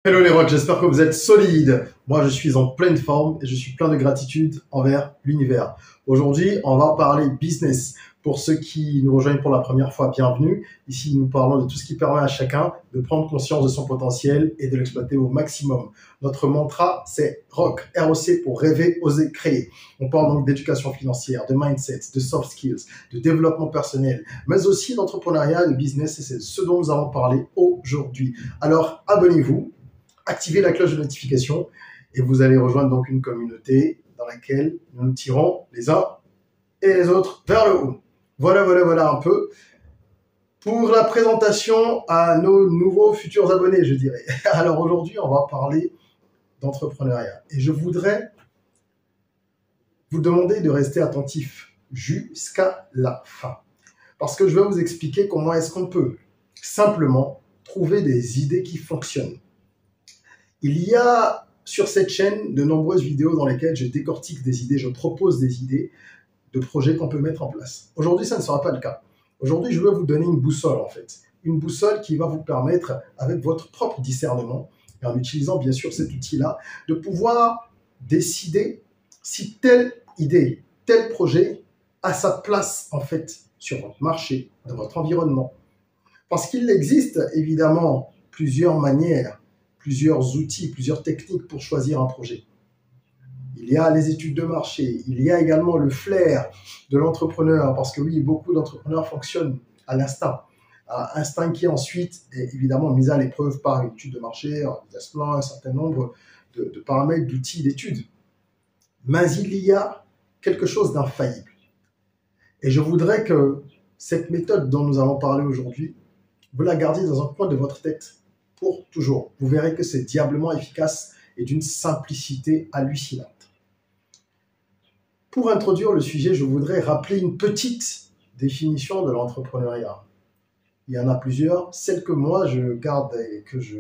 Hello les rocks, j'espère que vous êtes solides. Moi, je suis en pleine forme et je suis plein de gratitude envers l'univers. Aujourd'hui, on va parler business. Pour ceux qui nous rejoignent pour la première fois, bienvenue. Ici, nous parlons de tout ce qui permet à chacun de prendre conscience de son potentiel et de l'exploiter au maximum. Notre mantra, c'est ROC, R-O-C pour rêver, oser, créer. On parle donc d'éducation financière, de mindset, de soft skills, de développement personnel, mais aussi d'entrepreneuriat, de business, et c'est ce dont nous allons parler aujourd'hui. Alors, abonnez-vous. Activez la cloche de notification et vous allez rejoindre donc une communauté dans laquelle nous nous tirons les uns et les autres vers le haut. Voilà un peu pour la présentation à nos nouveaux futurs abonnés, je dirais. Alors aujourd'hui, on va parler d'entrepreneuriat et je voudrais vous demander de rester attentif jusqu'à la fin parce que je vais vous expliquer comment est-ce qu'on peut simplement trouver des idées qui fonctionnent. Il y a sur cette chaîne de nombreuses vidéos dans lesquelles je décortique des idées, je propose des idées de projets qu'on peut mettre en place. Aujourd'hui, ça ne sera pas le cas. Aujourd'hui, je vais vous donner une boussole en fait. Une boussole qui va vous permettre, avec votre propre discernement, et en utilisant bien sûr cet outil-là, de pouvoir décider si telle idée, tel projet a sa place en fait sur votre marché, dans votre environnement. Parce qu'il existe évidemment plusieurs manières, plusieurs outils, plusieurs techniques pour choisir un projet. Il y a les études de marché, il y a également le flair de l'entrepreneur, parce que oui, beaucoup d'entrepreneurs fonctionnent à l'instinct. Un instinct qui ensuite est évidemment mis à l'épreuve par une étude de marché, un business plan, un certain nombre de paramètres, d'outils, d'études. Mais il y a quelque chose d'infaillible. Et je voudrais que cette méthode dont nous allons parler aujourd'hui, vous la gardiez dans un coin de votre tête pour toujours. Vous verrez que c'est diablement efficace et d'une simplicité hallucinante. Pour introduire le sujet, je voudrais rappeler une petite définition de l'entrepreneuriat. Il y en a plusieurs. Celle que moi, je garde et que je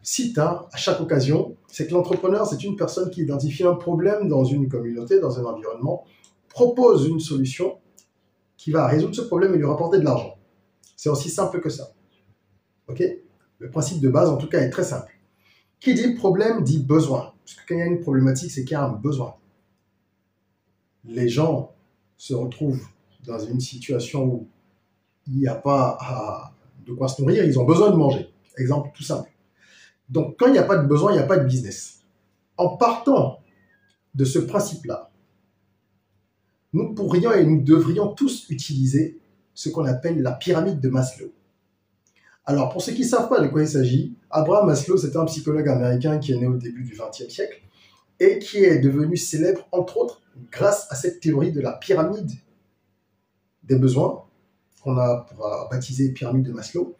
cite à chaque occasion, c'est que l'entrepreneur, c'est une personne qui identifie un problème dans une communauté, dans un environnement, propose une solution qui va résoudre ce problème et lui rapporter de l'argent. C'est aussi simple que ça. Ok ? Le principe de base, en tout cas, est très simple. Qui dit problème dit besoin. Parce que quand il y a une problématique, c'est qu'il y a un besoin. Les gens se retrouvent dans une situation où il n'y a pas de quoi se nourrir, ils ont besoin de manger. Exemple tout simple. Donc, quand il n'y a pas de besoin, il n'y a pas de business. En partant de ce principe-là, nous pourrions et nous devrions tous utiliser ce qu'on appelle la pyramide de Maslow. Alors, pour ceux qui ne savent pas de quoi il s'agit, Abraham Maslow, c'est un psychologue américain qui est né au début du XXe siècle et qui est devenu célèbre, entre autres, grâce à cette théorie de la pyramide des besoins, qu'on a baptisée pyramide de Maslow.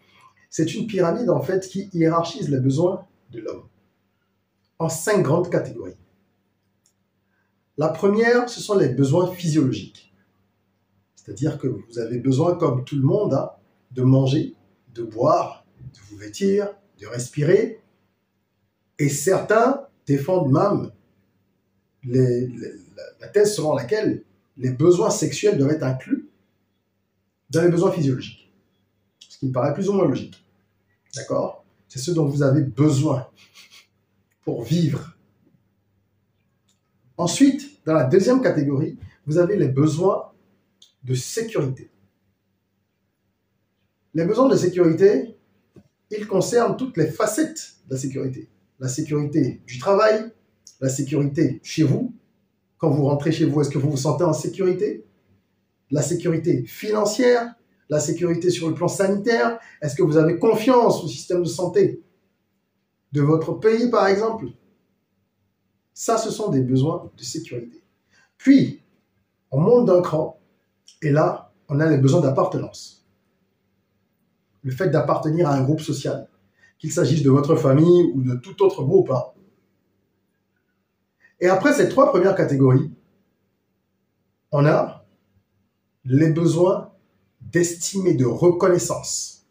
C'est une pyramide, en fait, qui hiérarchise les besoins de l'homme en 5 grandes catégories. La première, ce sont les besoins physiologiques. C'est-à-dire que vous avez besoin, comme tout le monde, de manger, de boire, de vous vêtir, de respirer. Et certains défendent même la thèse selon laquelle les besoins sexuels doivent être inclus dans les besoins physiologiques. Ce qui me paraît plus ou moins logique. D'accord ? C'est ce dont vous avez besoin pour vivre. Ensuite, dans la deuxième catégorie, vous avez les besoins de sécurité. Les besoins de sécurité, ils concernent toutes les facettes de la sécurité. La sécurité du travail, la sécurité chez vous. Quand vous rentrez chez vous, est-ce que vous vous sentez en sécurité? La sécurité financière, la sécurité sur le plan sanitaire. Est-ce que vous avez confiance au système de santé de votre pays, par exemple? Ça, ce sont des besoins de sécurité. Puis, on monte d'un cran, et là, on a les besoins d'appartenance. Le fait d'appartenir à un groupe social, qu'il s'agisse de votre famille ou de tout autre groupe. Et après ces 3 premières catégories, on a les besoins d'estime et de reconnaissance.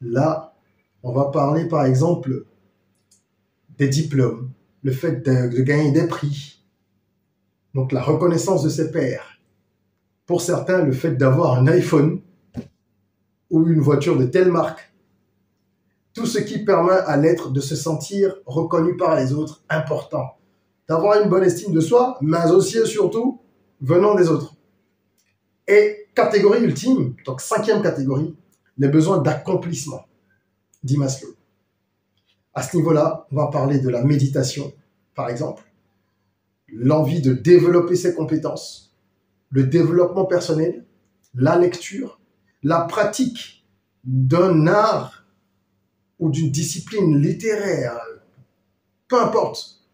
Là, on va parler par exemple des diplômes, le fait de gagner des prix, donc la reconnaissance de ses pairs. Pour certains, le fait d'avoir un iPhone ou une voiture de telle marque. Tout ce qui permet à l'être de se sentir reconnu par les autres, important. D'avoir une bonne estime de soi, mais aussi et surtout venant des autres. Et catégorie ultime, donc 5e catégorie, les besoins d'accomplissement, dit Maslow. À ce niveau-là, on va parler de la méditation, par exemple, l'envie de développer ses compétences, le développement personnel, la lecture, la pratique d'un art ou d'une discipline littéraire, peu importe,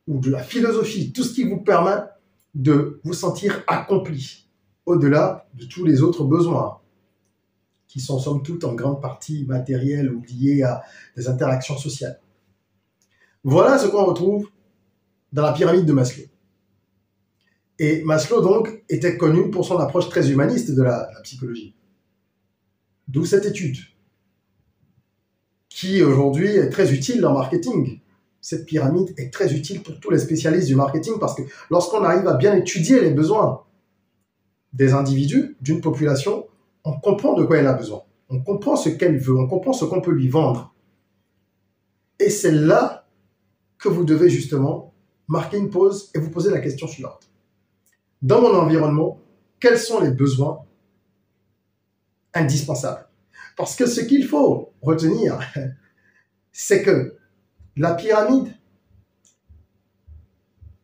ou de la philosophie, tout ce qui vous permet de vous sentir accompli, au-delà de tous les autres besoins, qui sont somme toute en grande partie matériels ou liés à des interactions sociales. Voilà ce qu'on retrouve dans la pyramide de Maslow. Et Maslow, donc, était connu pour son approche très humaniste de la psychologie. D'où cette étude, qui aujourd'hui est très utile en marketing. Cette pyramide est très utile pour tous les spécialistes du marketing parce que lorsqu'on arrive à bien étudier les besoins des individus, d'une population, on comprend de quoi elle a besoin. On comprend ce qu'elle veut, on comprend ce qu'on peut lui vendre. Et c'est là que vous devez justement marquer une pause et vous poser la question suivante. Dans mon environnement, quels sont les besoins indispensables? Parce que ce qu'il faut retenir, c'est que la pyramide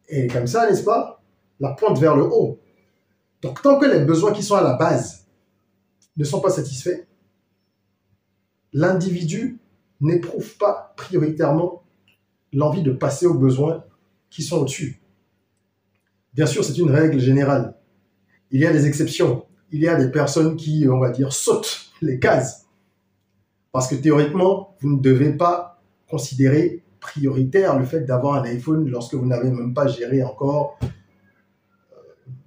est comme ça, n'est-ce pas? La pointe vers le haut. Donc, tant que les besoins qui sont à la base ne sont pas satisfaits, l'individu n'éprouve pas prioritairement l'envie de passer aux besoins qui sont au-dessus. Bien sûr, c'est une règle générale. Il y a des exceptions. Il y a des personnes qui, on va dire, sautent les cases. Parce que théoriquement, vous ne devez pas considérer prioritaire le fait d'avoir un iPhone lorsque vous n'avez même pas géré encore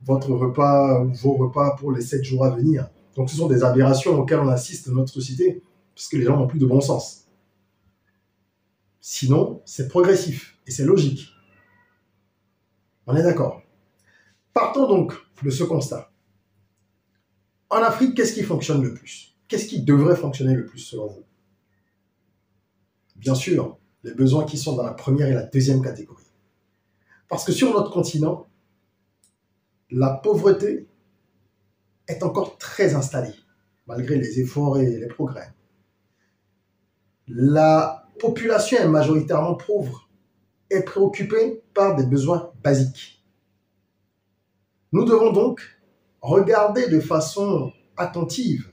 votre repas ou vos repas pour les 7 jours à venir. Donc ce sont des aberrations auxquelles on assiste dans notre société parce que les gens n'ont plus de bon sens. Sinon, c'est progressif et c'est logique. On est d'accord. Partons donc de ce constat. En Afrique, qu'est-ce qui fonctionne le plus? Qu'est-ce qui devrait fonctionner le plus selon vous? Bien sûr, les besoins qui sont dans la première et la deuxième catégorie. Parce que sur notre continent, la pauvreté est encore très installée, malgré les efforts et les progrès. La population est majoritairement pauvre et préoccupée par des besoins basiques. Nous devons donc regarder de façon attentive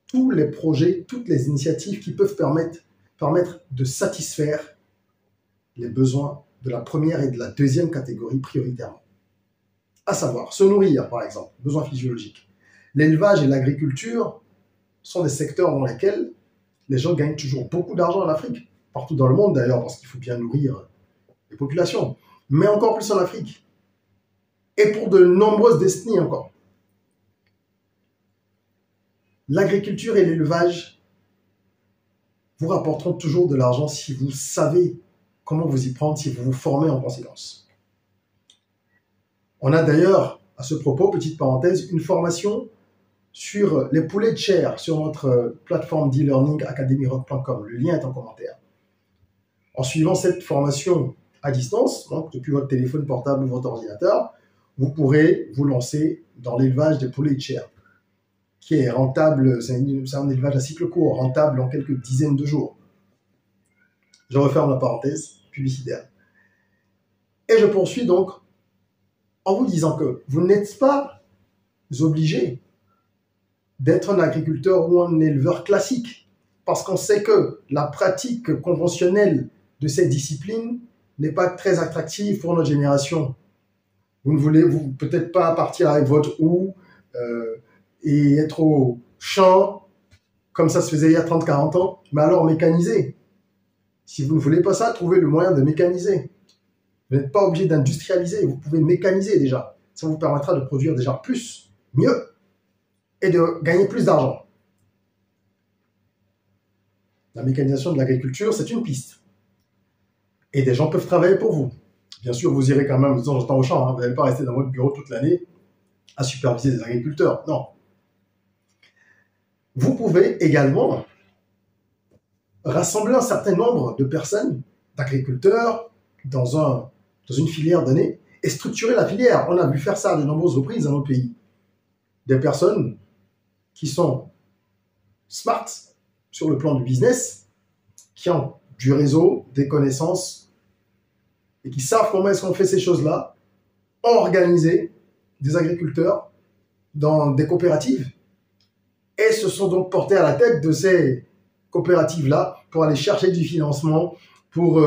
tous les projets, toutes les initiatives qui peuvent permettre de satisfaire les besoins de la première et de la deuxième catégorie prioritairement. À savoir, se nourrir, par exemple, besoins physiologiques. L'élevage et l'agriculture sont des secteurs dans lesquels les gens gagnent toujours beaucoup d'argent en Afrique, partout dans le monde d'ailleurs, parce qu'il faut bien nourrir les populations, mais encore plus en Afrique. Et pour de nombreuses décennies encore. L'agriculture et l'élevage vous rapporteront toujours de l'argent si vous savez comment vous y prendre, si vous vous formez en conséquence. On a d'ailleurs, à ce propos, petite parenthèse, une formation sur les poulets de chair sur notre plateforme d'e-learning academyrock.com. Le lien est en commentaire. En suivant cette formation à distance, donc depuis votre téléphone portable ou votre ordinateur, vous pourrez vous lancer dans l'élevage des poulets de chair, qui est rentable, c'est un élevage à cycle court, rentable en quelques dizaines de jours. Je referme la parenthèse publicitaire. Et je poursuis donc en vous disant que vous n'êtes pas obligé d'être un agriculteur ou un éleveur classique, parce qu'on sait que la pratique conventionnelle de cette discipline n'est pas très attractive pour notre génération. Vous ne voulez peut-être pas partir avec votre houe et être au champ comme ça se faisait il y a 30-40 ans, mais alors mécaniser. Si vous ne voulez pas ça, trouvez le moyen de mécaniser. Vous n'êtes pas obligé d'industrialiser, vous pouvez mécaniser déjà. Ça vous permettra de produire déjà plus, mieux, et de gagner plus d'argent. La mécanisation de l'agriculture, c'est une piste. Et des gens peuvent travailler pour vous. Bien sûr, vous irez quand même de temps en temps au champ. Vous n'allez pas rester dans votre bureau toute l'année à superviser des agriculteurs. Non. Vous pouvez également rassembler un certain nombre de personnes, d'agriculteurs, dans une filière donnée, et structurer la filière. On a vu faire ça à de nombreuses reprises dans nos pays. Des personnes qui sont smart sur le plan du business, qui ont du réseau, des connaissances, et qui savent comment est-ce qu'on fait ces choses-là, ont organisé des agriculteurs dans des coopératives, et se sont donc portés à la tête de ces coopératives-là pour aller chercher du financement, pour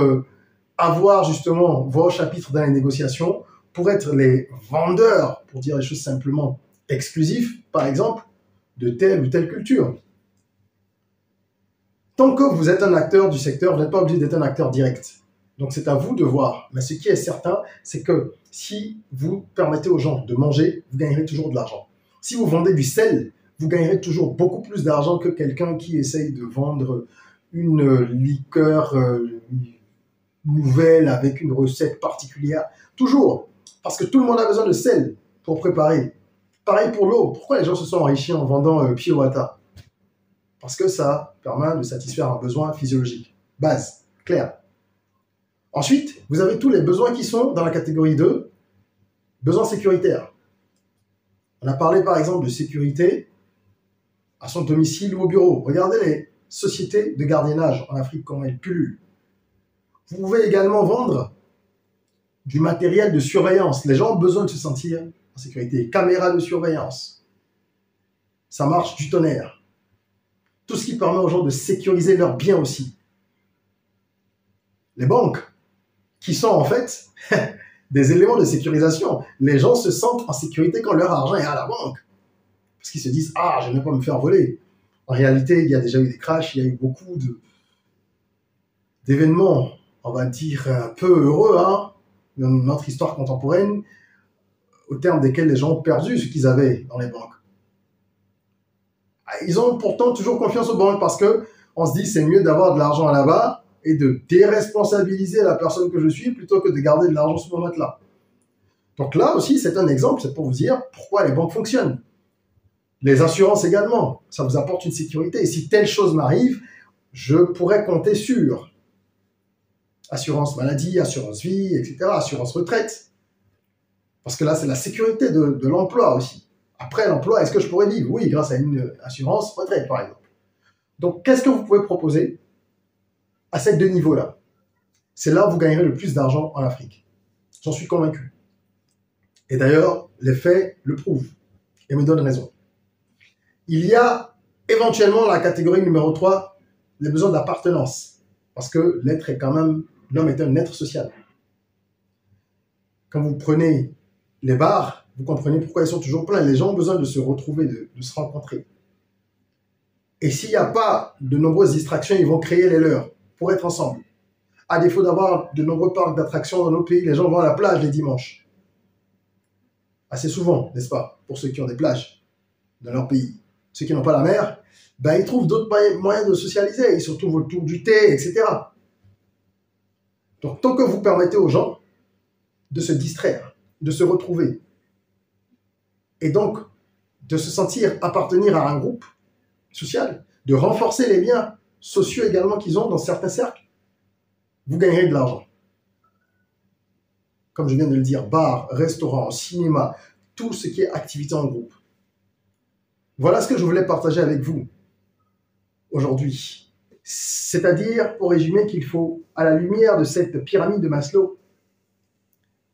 avoir justement voix au chapitre dans les négociations, pour être les vendeurs, pour dire les choses simplement, exclusifs, par exemple, de telle ou telle culture. Tant que vous êtes un acteur du secteur, vous n'êtes pas obligé d'être un acteur direct. Donc c'est à vous de voir. Mais ce qui est certain, c'est que si vous permettez aux gens de manger, vous gagnerez toujours de l'argent. Si vous vendez du sel, vous gagnerez toujours beaucoup plus d'argent que quelqu'un qui essaye de vendre une liqueur nouvelle avec une recette particulière. Toujours. Parce que tout le monde a besoin de sel pour préparer. Pareil pour l'eau. Pourquoi les gens se sont enrichis en vendant Pure Water? Parce que ça permet de satisfaire un besoin physiologique. Base. Clair. Ensuite, vous avez tous les besoins qui sont dans la catégorie 2, besoins sécuritaires. On a parlé par exemple de sécurité à son domicile ou au bureau. Regardez les sociétés de gardiennage en Afrique, comment elles pullulent. Vous pouvez également vendre du matériel de surveillance. Les gens ont besoin de se sentir en sécurité. Caméras de surveillance. Ça marche du tonnerre. Tout ce qui permet aux gens de sécuriser leurs biens aussi. Les banques, qui sont en fait des éléments de sécurisation. Les gens se sentent en sécurité quand leur argent est à la banque. Parce qu'ils se disent « Ah, je ne vais pas me faire voler ». En réalité, il y a déjà eu des crashs, il y a eu beaucoup d'événements, on va dire, peu heureux, hein, dans notre histoire contemporaine, au terme desquels les gens ont perdu ce qu'ils avaient dans les banques. Ils ont pourtant toujours confiance aux banques parce qu'on se dit c'est mieux d'avoir de l'argent là-bas et de déresponsabiliser la personne que je suis plutôt que de garder de l'argent sur mon matelas. Donc là aussi, c'est un exemple, c'est pour vous dire pourquoi les banques fonctionnent. Les assurances également, ça vous apporte une sécurité. Et si telle chose m'arrive, je pourrais compter sur assurance maladie, assurance vie, etc., assurance retraite. Parce que là, c'est la sécurité de l'emploi aussi. Après l'emploi, est-ce que je pourrais vivre? Oui, grâce à une assurance retraite, par exemple. Donc, qu'est-ce que vous pouvez proposer à ces deux niveaux-là? C'est là où vous gagnerez le plus d'argent en Afrique. J'en suis convaincu. Et d'ailleurs, les faits le prouvent et me donnent raison. Il y a éventuellement la catégorie numéro 3, les besoins d'appartenance. Parce que l'être est quand même, l'homme est un être social. Quand vous prenez les bars, vous comprenez pourquoi ils sont toujours pleins. Les gens ont besoin de se retrouver, de se rencontrer. Et s'il n'y a pas de nombreuses distractions, ils vont créer les leurs pour être ensemble. À défaut d'avoir de nombreux parcs d'attractions dans nos pays, les gens vont à la plage les dimanches. Assez souvent, n'est-ce pas, pour ceux qui ont des plages dans leur pays. Ceux qui n'ont pas la mer, ben, ils trouvent d'autres moyens de socialiser. Ils se retrouvent autour du thé, etc. Donc, tant que vous permettez aux gens de se distraire, de se retrouver, et donc de se sentir appartenir à un groupe social, de renforcer les liens sociaux également qu'ils ont dans certains cercles, vous gagnerez de l'argent. Comme je viens de le dire, bar, restaurant, cinéma, tout ce qui est activité en groupe. Voilà ce que je voulais partager avec vous aujourd'hui. C'est-à-dire, pour résumer, qu'il faut, à la lumière de cette pyramide de Maslow,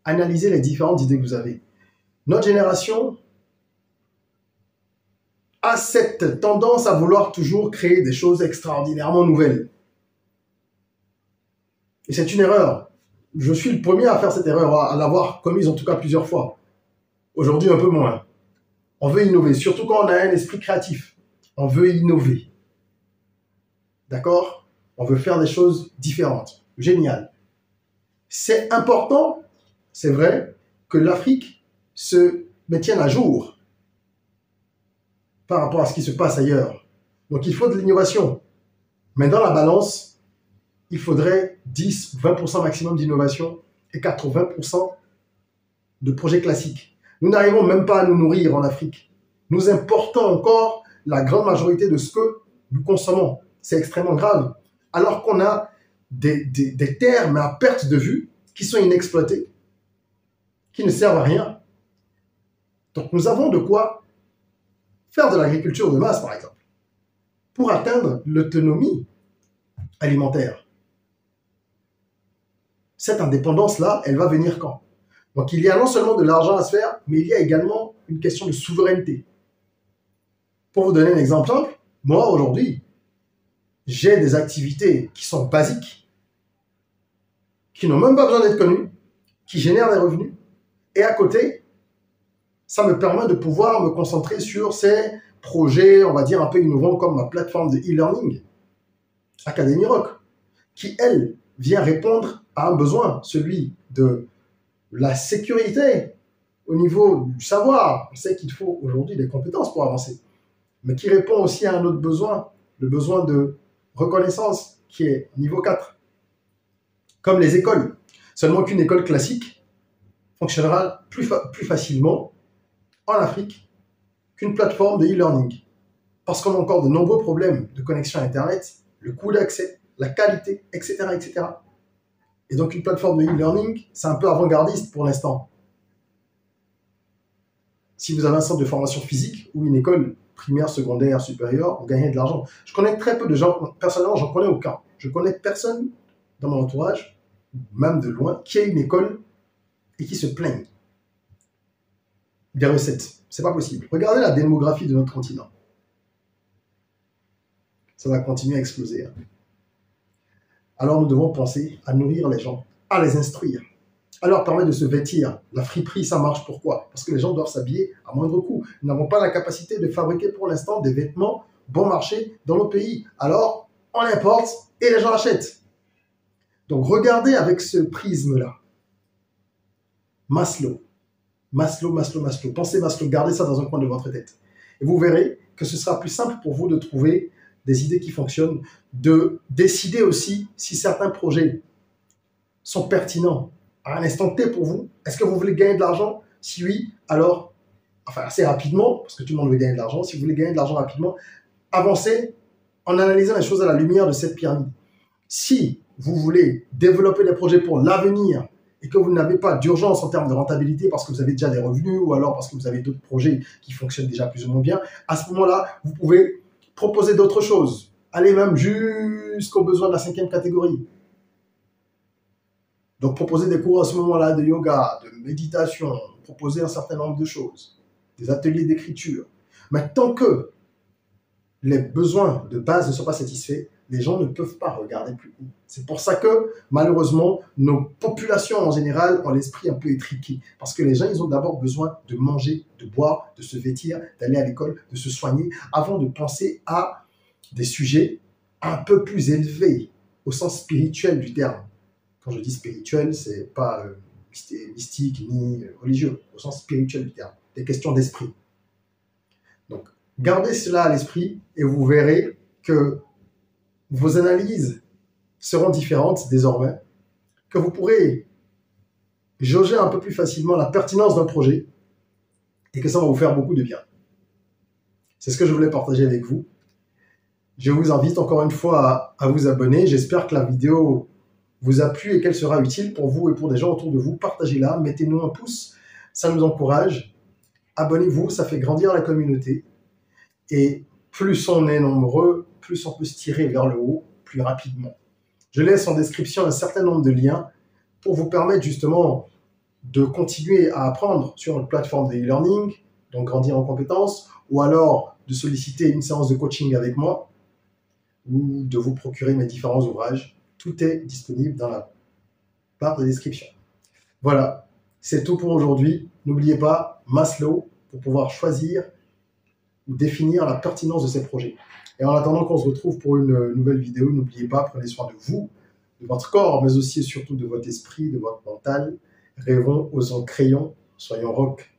analyser les différentes idées que vous avez. Notre génération a cette tendance à vouloir toujours créer des choses extraordinairement nouvelles. Et c'est une erreur. Je suis le premier à faire cette erreur, à l'avoir commise en tout cas plusieurs fois. Aujourd'hui, un peu moins. On veut innover, surtout quand on a un esprit créatif. On veut innover. D'accord? On veut faire des choses différentes. Génial. C'est important, c'est vrai, que l'Afrique se maintienne à jour par rapport à ce qui se passe ailleurs. Donc, il faut de l'innovation. Mais dans la balance, il faudrait 10 ou 20% maximum d'innovation et 80% de projets classiques. Nous n'arrivons même pas à nous nourrir en Afrique. Nous importons encore la grande majorité de ce que nous consommons. C'est extrêmement grave. alors qu'on a des terres, mais à perte de vue, qui sont inexploitées, qui ne servent à rien. Donc nous avons de quoi faire de l'agriculture de masse, par exemple, pour atteindre l'autonomie alimentaire. Cette indépendance-là, elle va venir quand? Donc il y a non seulement de l'argent à se faire, mais il y a également une question de souveraineté. Pour vous donner un exemple simple, moi aujourd'hui, j'ai des activités qui sont basiques, qui n'ont même pas besoin d'être connues, qui génèrent des revenus, et à côté, ça me permet de pouvoir me concentrer sur ces projets, on va dire, un peu innovants comme ma plateforme de e-learning, Academy Rock, qui, elle, vient répondre à un besoin, celui de la sécurité au niveau du savoir. On sait qu'il faut aujourd'hui des compétences pour avancer, mais qui répond aussi à un autre besoin, le besoin de reconnaissance, qui est niveau 4, comme les écoles. Seulement qu'une école classique fonctionnera plus facilement en Afrique qu'une plateforme de e-learning. Parce qu'on a encore de nombreux problèmes de connexion à Internet, le coût d'accès, la qualité, etc., etc. Et donc une plateforme de e-learning, c'est un peu avant-gardiste pour l'instant. Si vous avez un centre de formation physique ou une école primaire, secondaire, supérieure, vous gagnez de l'argent. Je connais très peu de gens, personnellement, j'en connais aucun. Je connais personne dans mon entourage, même de loin, qui a une école et qui se plaignent des recettes. C'est pas possible. Regardez la démographie de notre continent. Ça va continuer à exploser. Alors nous devons penser à nourrir les gens, à les instruire, à leur permettre de se vêtir. La friperie, ça marche pourquoi? Parce que les gens doivent s'habiller à moindre coût. Nous n'avons pas la capacité de fabriquer pour l'instant des vêtements bon marché dans nos pays. Alors, on importe et les gens achètent. Donc regardez avec ce prisme-là. Maslow. Pensez Maslow, gardez ça dans un coin de votre tête. Et vous verrez que ce sera plus simple pour vous de trouver des idées qui fonctionnent, de décider aussi si certains projets sont pertinents à un instant T pour vous. Est-ce que vous voulez gagner de l'argent? Si oui, alors, enfin assez rapidement, parce que tout le monde veut gagner de l'argent, si vous voulez gagner de l'argent rapidement, avancez en analysant les choses à la lumière de cette pyramide. Si vous voulez développer des projets pour l'avenir, et que vous n'avez pas d'urgence en termes de rentabilité parce que vous avez déjà des revenus ou alors parce que vous avez d'autres projets qui fonctionnent déjà plus ou moins bien, à ce moment-là, vous pouvez proposer d'autres choses. Allez même jusqu'aux besoins de la 5e catégorie. Donc, proposer des cours à ce moment-là de yoga, de méditation, proposer un certain nombre de choses, des ateliers d'écriture. Mais tant que les besoins de base ne sont pas satisfaits, les gens ne peuvent pas regarder plus haut. C'est pour ça que, malheureusement, nos populations en général ont l'esprit un peu étriqué. Parce que les gens, ils ont d'abord besoin de manger, de boire, de se vêtir, d'aller à l'école, de se soigner, avant de penser à des sujets un peu plus élevés, au sens spirituel du terme. Quand je dis spirituel, c'est pas mystique ni religieux, au sens spirituel du terme. Des questions d'esprit. Donc, gardez cela à l'esprit et vous verrez que vos analyses seront différentes désormais, que vous pourrez jauger un peu plus facilement la pertinence d'un projet et que ça va vous faire beaucoup de bien. C'est ce que je voulais partager avec vous. Je vous invite encore une fois à vous abonner. J'espère que la vidéo vous a plu et qu'elle sera utile pour vous et pour des gens autour de vous. Partagez-la, mettez-nous un pouce, ça nous encourage. Abonnez-vous, ça fait grandir la communauté. Et plus on est nombreux, plus on peut se tirer vers le haut plus rapidement. Je laisse en description un certain nombre de liens pour vous permettre justement de continuer à apprendre sur une plateforme de e-learning, donc grandir en compétences, ou alors de solliciter une séance de coaching avec moi, ou de vous procurer mes différents ouvrages. Tout est disponible dans la barre de description. Voilà, c'est tout pour aujourd'hui. N'oubliez pas Maslow pour pouvoir choisir ou définir la pertinence de ces projets. Et en attendant qu'on se retrouve pour une nouvelle vidéo, n'oubliez pas, prenez soin de vous, de votre corps, mais aussi et surtout de votre esprit, de votre mental. Rêvons, osons, créons, soyons rock.